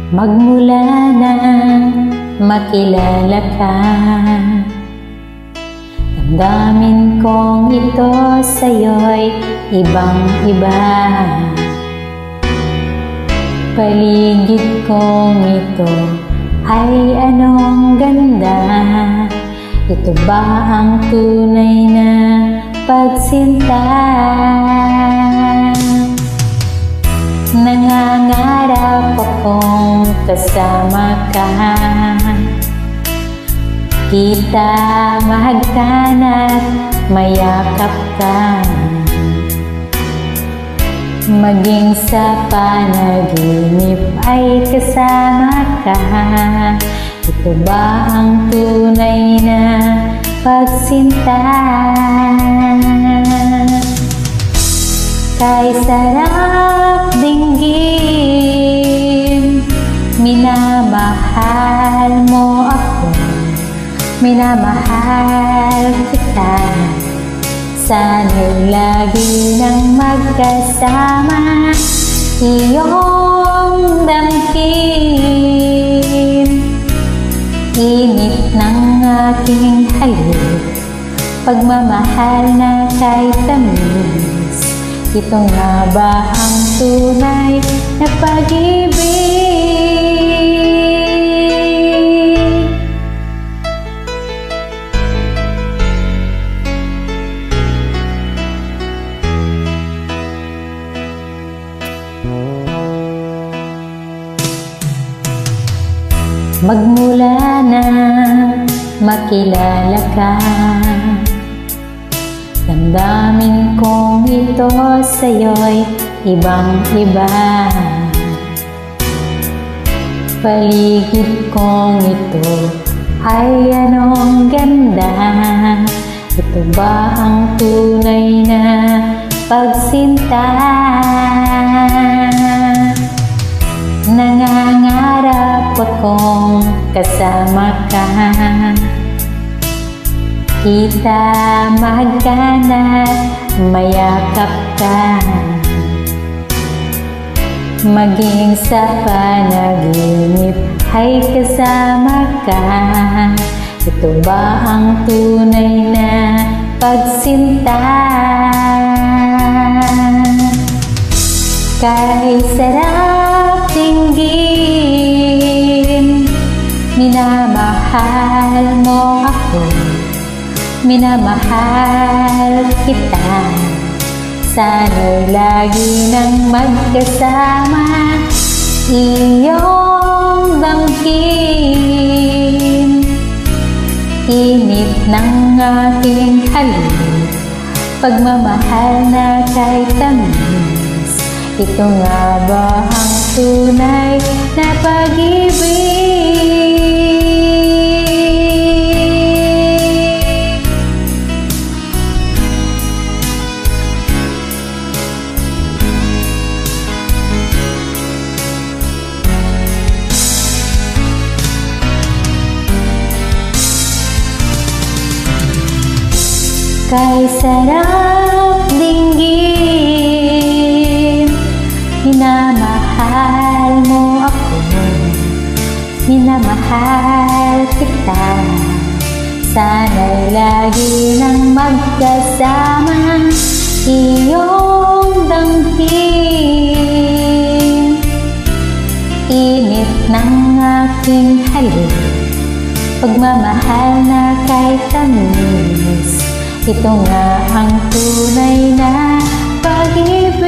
Magmula nang makilala ka, damdamin kong ito sa'yo'y ibang-iba. Paligid kong ito ay anong ganda. Ito ba ang tunay na pagsinta? Nangangarap akong kasama ka, kita mahagkanat, mayakap ka, maging sa panaginip ay kasama ka. Ito ba ang tunay na pagsinta? Kay sarap dinggin, minamahal mo ako, minamahal kita. Sana'y lagi nang magkasama, iyong damhin. Init ng aking halik, pagmamahal na kay tamis. Ito nga ba ang tunay na pag-ibig? Magmula na makilala ka, damdamin kong ito sa'yo'y ibang-iba. Paligid kong ito ay anong ganda. Ito ba ang tunay na pagsinta? Nangangarap akong kasama ka, kita mahagkanat, mayakap ka, maging sa panaginip ay kasama ka. Ito ba ang tunay na pagsinta? Kay sarap dinggin, minamahal mo ako, minamahal kita. Sana'y lagi nang magkasama, iyong damhin. Init ng aking halik, pagmamahal na kay tamis. Ito nga ba ang tunay na pag-ibig? Kay sarap dinggin, minamahal mo ako, minamahal kita. Sana'y lagi nang magkasama, iyong damhin. Init ng aking halik, pagmamahal na kay tamis. Ito nga ang tunay na pag-ibig.